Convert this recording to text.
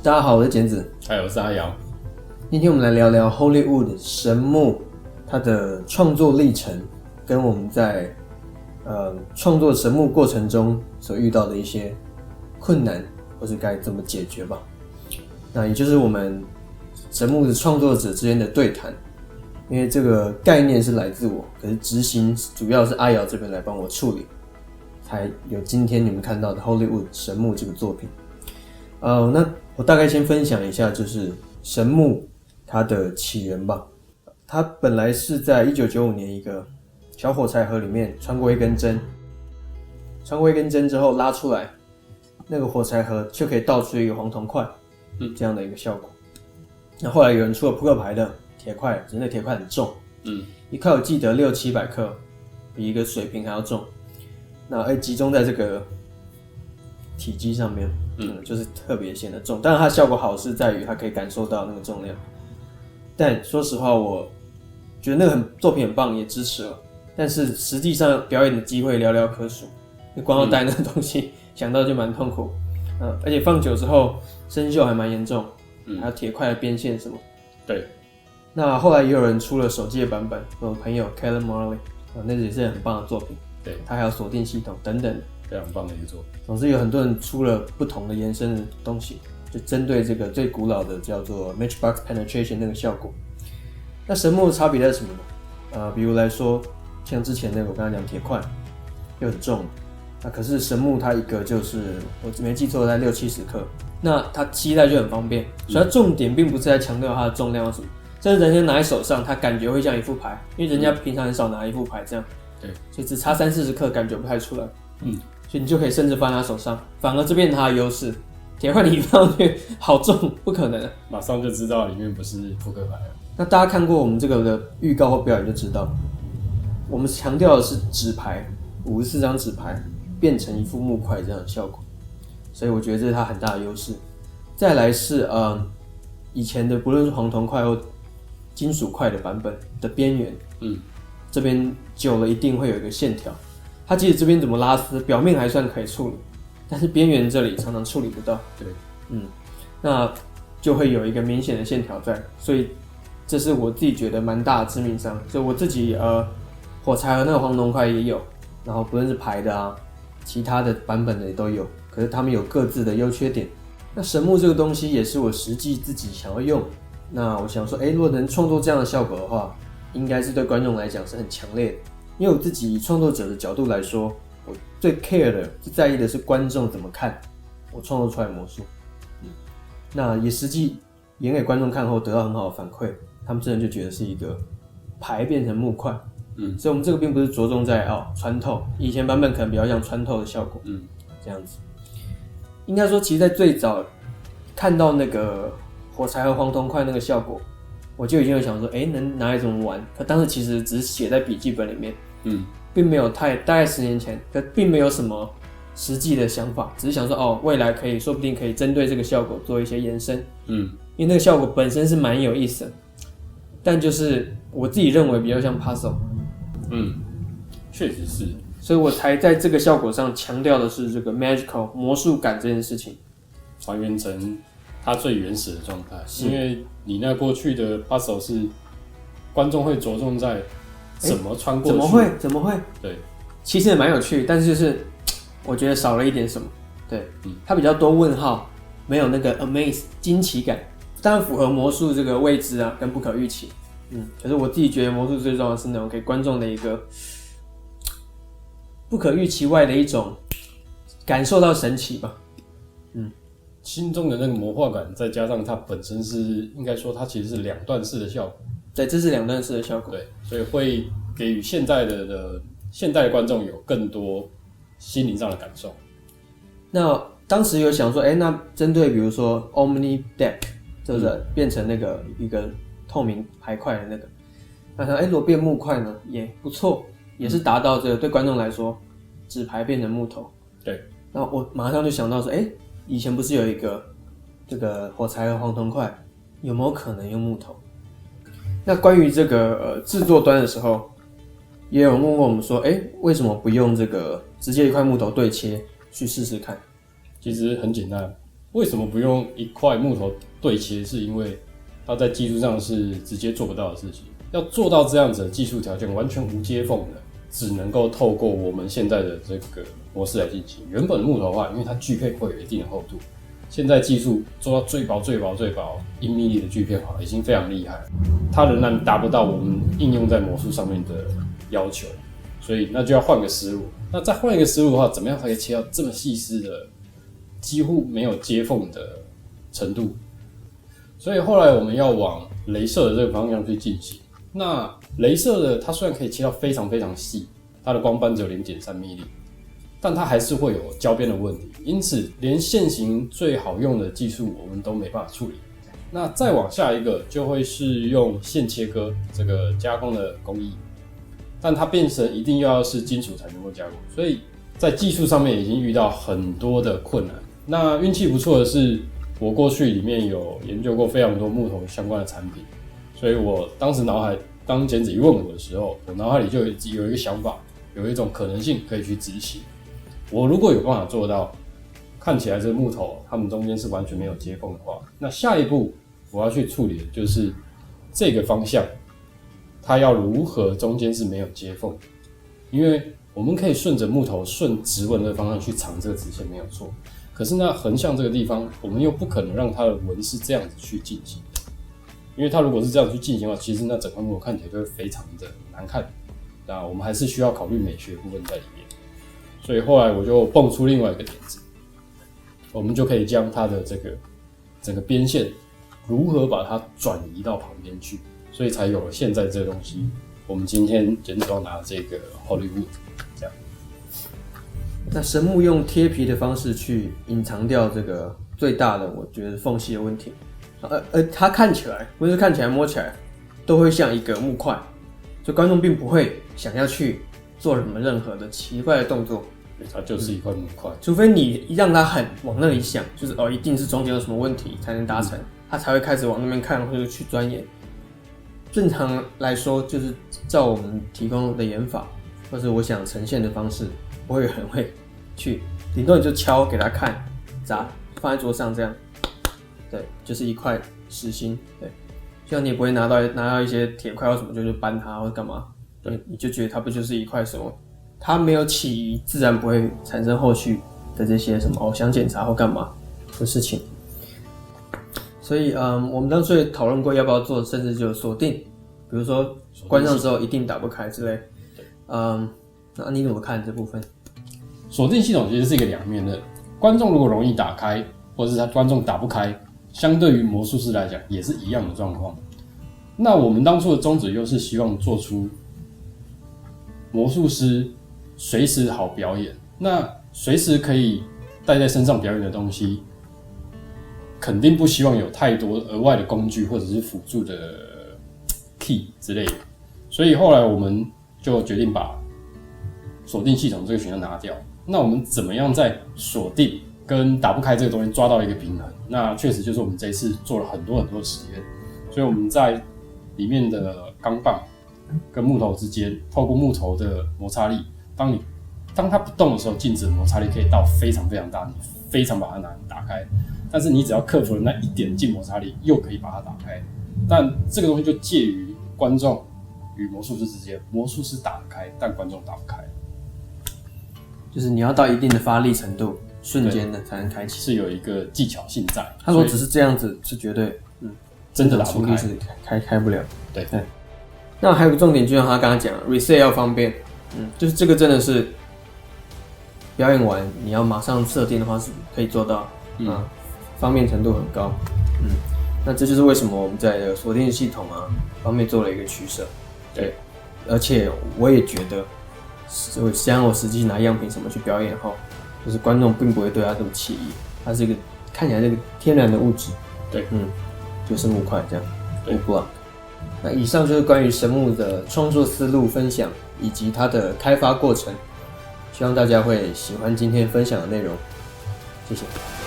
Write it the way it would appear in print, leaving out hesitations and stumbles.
大家好，我是简子，还有是阿瑶。今天我们来聊聊 Hollywood 神木它的创作历程，跟我们在创作神木过程中所遇到的一些困难，或是该怎么解决吧。那也就是我们神木的创作者之间的对谈，因为这个概念是来自我，可是执行主要是阿瑶这边来帮我处理，才有今天你们看到的 Hollywood 神木这个作品。那我大概先分享一下，就是神木它的起源吧。它本来是在1995年一个小火柴盒里面穿过一根针，穿过一根针之后拉出来，那个火柴盒就可以倒出一个黄铜块，这样的一个效果。那后来有人出了扑克牌的铁块，只是那铁块很重，一块我记得600-700克，比一个水瓶还要重。那集中在这个体积上面，就是特别显得重。当然它效果好是在于它可以感受到那个重量。但说实话，我觉得那个作品很棒，也支持了。但是实际上表演的机会寥寥可数，光要带那个东西，想到就蛮痛苦。而且放久之后生锈还蛮严重，还有铁块的边线什么。对。那后来也有人出了手机的版本，我朋友 Callan Marley，那也是很棒的作品。对，它还有锁定系统等等，非常棒的一个作品。总之有很多人出了不同的延伸的东西，就针对这个最古老的叫做 Matchbox Penetration 那个效果。那神木的差别在什么呢？比如来说，像之前那个我刚才讲铁块又很重，那可是神木它一个就是我没记错在60-70克，那它携带就很方便，所以它重点并不是在强调它的重量或什么，甚至人家拿在手上，它感觉会像一副牌，因为人家平常很少拿一副牌这样，对，所以只差30-40克感觉不太出来，所以你就可以甚至放在他手上，反而这边它的优势，铁块你一放上去好重，不可能，马上就知道里面不是扑克牌了。那大家看过我们这个的预告或表演就知道，我们强调的是纸牌，54张纸牌变成一副木块这样的效果，所以我觉得这是它很大的优势。再来是以前的不论是黄铜块或金属块的版本的边缘，这边久了一定会有一个线条，它即使这边怎么拉丝，表面还算可以处理，但是边缘这里常常处理不到，对，那就会有一个明显的线条在，所以这是我自己觉得蛮大的致命伤。所以我自己火柴盒那个黄铜块也有，然后不论是牌的啊，其他的版本的也都有，可是他们有各自的优缺点。那神木这个东西也是我实际自己想要用，那我想说，如果能创作这样的效果的话，应该是对观众来讲是很强烈的。因为我自己以创作者的角度来说，我最 care 的、最在意的是观众怎么看我创作出来的魔术。那也实际演给观众看后得到很好的反馈，他们真的就觉得是一个牌变成木块。所以我们这个并不是着重在穿透，以前版本可能比较像穿透的效果，这样子。应该说，其实在最早看到那个火柴和黄铜块那个效果，我就已经有想说，能拿来怎么玩？可当时其实只是写在笔记本里面，并没有大概10年前，可并没有什么实际的想法，只是想说，未来说不定可以针对这个效果做一些延伸，因为那个效果本身是蛮有意思的，但就是我自己认为比较像 puzzle，确实是，所以我才在这个效果上强调的是这个 magical 魔术感这件事情，还原成它最原始的状态。因为你那过去的 puzzle 是观众会着重在怎么穿过去，怎么会？对，其实也蛮有趣，但是就是我觉得少了一点什么。对，它比较多问号，没有那个 amaze 惊奇感。当然符合魔术这个未知啊，跟不可预期。可是我自己觉得魔术最重要的是那种给观众的一个不可预期外的一种感受到神奇吧。心中的那个魔化感，再加上它本身是应该说它其实是两段式的效果。对，这是两段式的效果。对，所以会给予现代的观众有更多心灵上的感受。那当时有想说，那针对比如说 Omni Deck， 就是变成那个一个透明牌块的那个，那想如果变木块呢，也不错，也是达到这个对观众来说，纸牌变成木头。对，那我马上就想到说，以前不是有一个这个火柴和黄铜块，有没有可能用木头？那关于这个制作端的时候，也有人问过我们说，为什么不用这个直接一块木头对切去试试看？其实很简单，为什么不用一块木头对切？是因为它在技术上是直接做不到的事情。要做到这样子的技术条件，完全无接缝的，只能够透过我们现在的这个模式来进行。原本的木头的话，因为它锯片会有一定的厚度，现在技术做到最薄1 mm 的锯片已经非常厉害了，它仍然达不到我们应用在魔术上面的要求，所以那就要换个思路。那再换一个思路的话，怎么样才可以切到这么细丝的，几乎没有接缝的程度？所以后来我们要往雷射的这个方向去进行。那雷射的它虽然可以切到非常非常细，它的光斑只有 0.3 mm， 但它还是会有焦边的问题，因此连现行最好用的技术我们都没办法处理。那再往下一个就会是用线切割这个加工的工艺，但它变成一定要是金属才能够加工，所以在技术上面已经遇到很多的困难。那运气不错的是，我过去里面有研究过非常多木头相关的产品，所以我当时当剪纸一问我的时候，我脑海里就有一个想法，有一种可能性可以去执行。我如果有办法做到，看起来这个木头它们中间是完全没有接缝的话，那下一步我要去处理的就是这个方向，它要如何中间是没有接缝，因为我们可以顺着木头顺直纹的方向去藏这个直线没有错，可是那横向这个地方，我们又不可能让它的纹是这样子去进行的，因为它如果是这样去进行的话，其实那整块木头看起来就会非常的难看。那我们还是需要考虑美学部分在里面，所以后来我就蹦出另外一个点子，我们就可以将它的这个整个边线如何把它转移到旁边去，所以才有了现在这个东西。我们今天剪纸要拿这个 Hollywood 这样。那神木用贴皮的方式去隐藏掉这个最大的，我觉得缝隙的问题。它看起来，不是看起来摸起来，都会像一个木块，所以观众并不会想要去做什么任何的奇怪的动作。它就是一块木块，除非你让它很往那里想，就是一定是中间有什么问题才能达成，它才会开始往那边看或者去钻研。正常来说，就是照我们提供的演法，或是我想呈现的方式，不会有人会去，顶多你就敲给他看，砸放在桌上这样，对，就是一块实心，对，这样你也不会拿到一些铁块或什么就去搬它或者干嘛，对，你就觉得它不就是一块什么，它没有起疑，自然不会产生后续的这些什么想检查或干嘛的事情。所以我们当初也讨论过要不要做，甚至就锁定，比如说关上之后一定打不开之类。那你怎么看这部分？锁定系统其实是一个两面的，观众如果容易打开，或者是他观众打不开，相对于魔术师来讲也是一样的状况。那我们当初的宗旨又是希望做出魔术师随时好表演，那随时可以带在身上表演的东西，肯定不希望有太多额外的工具或者是辅助的 key 之类的，所以后来我们就决定把锁定系统这个选项拿掉。那我们怎么样在锁定跟打不开这个东西抓到一个平衡？那确实就是我们这一次做了很多的实验，所以我们在里面的钢棒跟木头之间，透过木头的摩擦力，当它不动的时候，镜子的摩擦力可以到非常非常大，你非常把它打开。但是你只要克服了那一点静摩擦力，又可以把它打开。但这个东西就介于观众与魔术师之间，魔术师打得开，但观众打不开。就是你要到一定的发力程度，瞬间的才能开启，是有一个技巧性在。他说只是这样子是绝对，真的打不开，是开不了。对。那还有个重点，就像他刚刚讲 ，reset 要方便，就是这个真的是表演完你要马上设定的话是可以做到，方便程度很高，那这就是为什么我们在锁定系统方面做了一个取舍，对，而且我也觉得，像我实际拿样品什么去表演后，就是观众并不会对它这么起疑，它是一个看起来那个天然的物质，对，就是木块这样，木 block。那以上就是关于神木的创作思路分享以及它的开发过程，希望大家会喜欢今天分享的内容，谢谢。